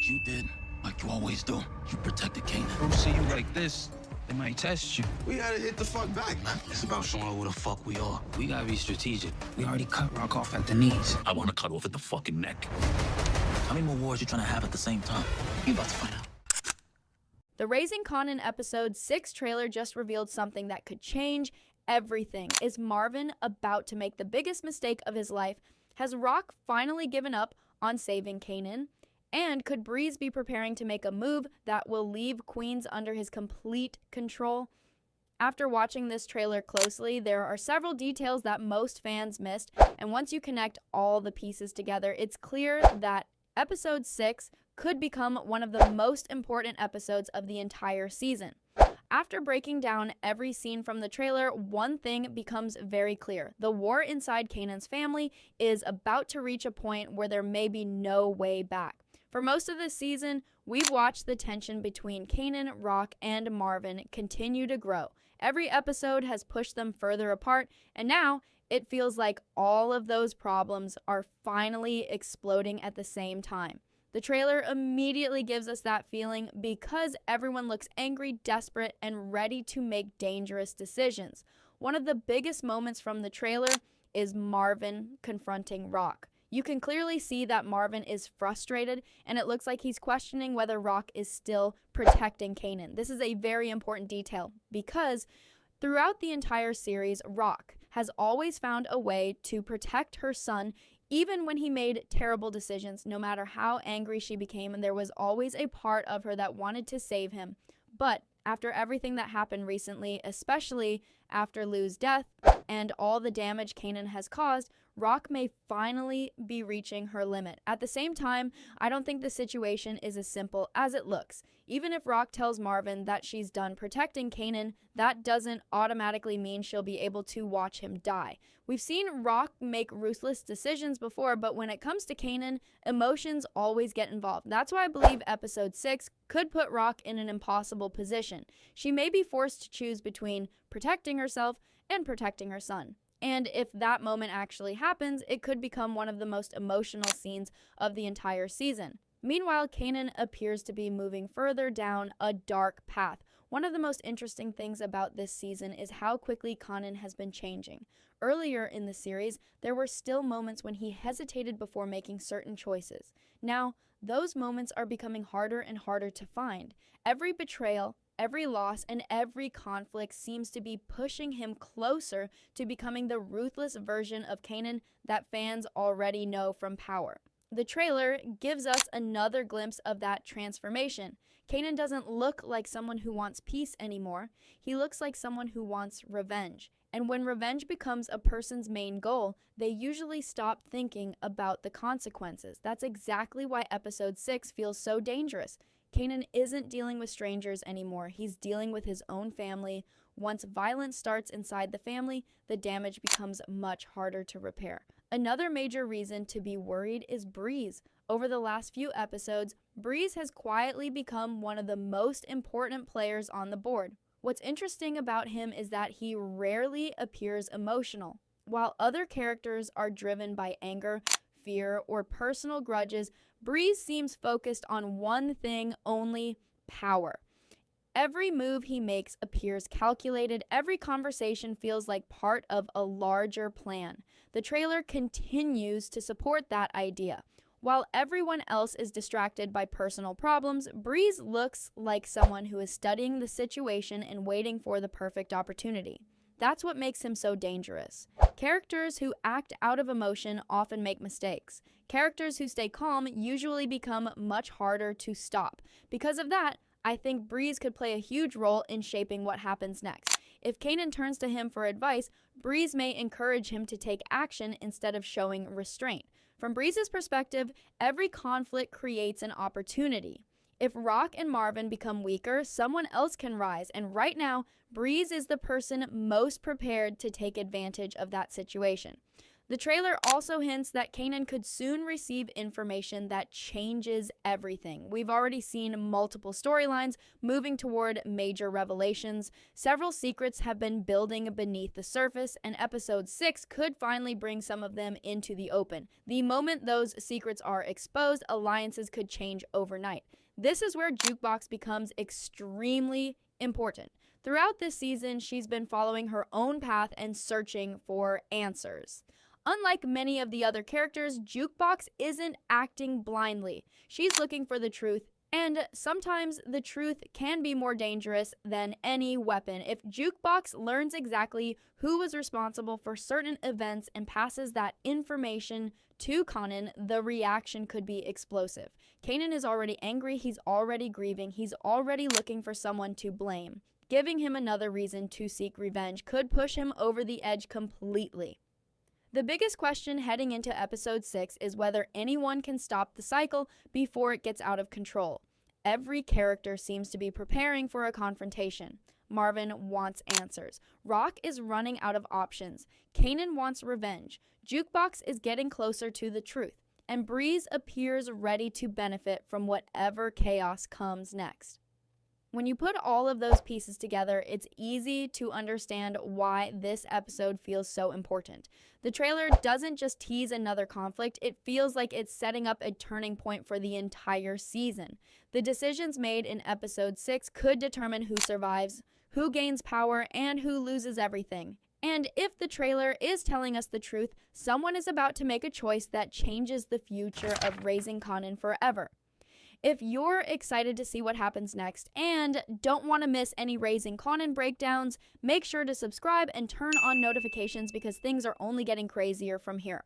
like you did, like you always do. You protected Kanan. Who see you like this, they might test you. We gotta hit the fuck back, man. It's about showing who the fuck we are. We gotta be strategic. We already cut Rock off at the knees. I want to cut off at the fucking neck. How many more wars you trying to have at the same time? You about to find out. The Raising Kanan episode 6 trailer just revealed something that could change everything. Is Marvin about to make the biggest mistake of his life? Has Rock finally given up on saving Kanan? And could Breeze be preparing to make a move that will leave Queens under his complete control? After watching this trailer closely, there are several details that most fans missed, and once you connect all the pieces together, it's clear that episode 6 could become one of the most important episodes of the entire season. After breaking down every scene from the trailer, one thing becomes very clear. The war inside Kanan's family is about to reach a point where there may be no way back. For most of this season, we've watched the tension between Kanan, Rock, and Marvin continue to grow. Every episode has pushed them further apart, and now it feels like all of those problems are finally exploding at the same time. The trailer immediately gives us that feeling because everyone looks angry, desperate, and ready to make dangerous decisions. One of the biggest moments from the trailer is Marvin confronting Rock. You can clearly see that Marvin is frustrated, and it looks like he's questioning whether Rock is still protecting Kanan. This is a very important detail because throughout the entire series, Rock has always found a way to protect her son even when he made terrible decisions. No matter how angry she became, there was always a part of her that wanted to save him. But after everything that happened recently, especially after Lou's death and all the damage Kanan has caused, Rock may finally be reaching her limit. At the same time, I don't think the situation is as simple as it looks. Even if Rock tells Marvin that she's done protecting Kanan, that doesn't automatically mean she'll be able to watch him die. We've seen Rock make ruthless decisions before, but when it comes to Kanan, emotions always get involved. That's why I believe episode 6 could put Rock in an impossible position. She may be forced to choose between protecting herself and protecting her son. And if that moment actually happens, it could become one of the most emotional scenes of the entire season. Meanwhile, Kanan appears to be moving further down a dark path. One of the most interesting things about this season is how quickly Kanan has been changing. Earlier in the series, there were still moments when he hesitated before making certain choices. Now, those moments are becoming harder and harder to find. Every betrayal, every loss, and every conflict seems to be pushing him closer to becoming the ruthless version of Kanan that fans already know from Power. The trailer gives us another glimpse of that transformation. Kanan doesn't look like someone who wants peace anymore. He looks like someone who wants revenge. And when revenge becomes a person's main goal, they usually stop thinking about the consequences. That's exactly why episode 6 feels so dangerous. Kanan isn't dealing with strangers anymore. He's dealing with his own family. Once violence starts inside the family, the damage becomes much harder to repair. Another major reason to be worried is Breeze. Over the last few episodes, Breeze has quietly become one of the most important players on the board. What's interesting about him is that he rarely appears emotional. While other characters are driven by anger, fear, or personal grudges, Breeze seems focused on one thing only: power. Every move he makes appears calculated. Every conversation feels like part of a larger plan. The trailer continues to support that idea. While everyone else is distracted by personal problems, Breeze looks like someone who is studying the situation and waiting for the perfect opportunity. That's what makes him so dangerous. Characters who act out of emotion often make mistakes. Characters who stay calm usually become much harder to stop. Because of that, I think Breeze could play a huge role in shaping what happens next. If Kanan turns to him for advice, Breeze may encourage him to take action instead of showing restraint. From Breeze's perspective, every conflict creates an opportunity. If Rock and Marvin become weaker, someone else can rise, and right now, Breeze is the person most prepared to take advantage of that situation. The trailer also hints that Kanan could soon receive information that changes everything. We've already seen multiple storylines moving toward major revelations. Several secrets have been building beneath the surface, and episode 6 could finally bring some of them into the open. The moment those secrets are exposed, alliances could change overnight. This is where Jukebox becomes extremely important. Throughout this season, she's been following her own path and searching for answers. Unlike many of the other characters, Jukebox isn't acting blindly. She's looking for the truth, and sometimes the truth can be more dangerous than any weapon. If Jukebox learns exactly who was responsible for certain events and passes that information to Kanan, the reaction could be explosive. Kanan is already angry, he's already grieving, he's already looking for someone to blame. Giving him another reason to seek revenge could push him over the edge completely. The biggest question heading into episode 6 is whether anyone can stop the cycle before it gets out of control. Every character seems to be preparing for a confrontation. Marvin wants answers. Rock is running out of options. Kanan wants revenge. Jukebox is getting closer to the truth. And Breeze appears ready to benefit from whatever chaos comes next. When you put all of those pieces together, it's easy to understand why this episode feels so important. The trailer doesn't just tease another conflict, it feels like it's setting up a turning point for the entire season. The decisions made in episode 6 could determine who survives, who gains power, and who loses everything. And if the trailer is telling us the truth, someone is about to make a choice that changes the future of Raising Kanan forever. If you're excited to see what happens next and don't want to miss any Raising Kanan breakdowns, make sure to subscribe and turn on notifications because things are only getting crazier from here.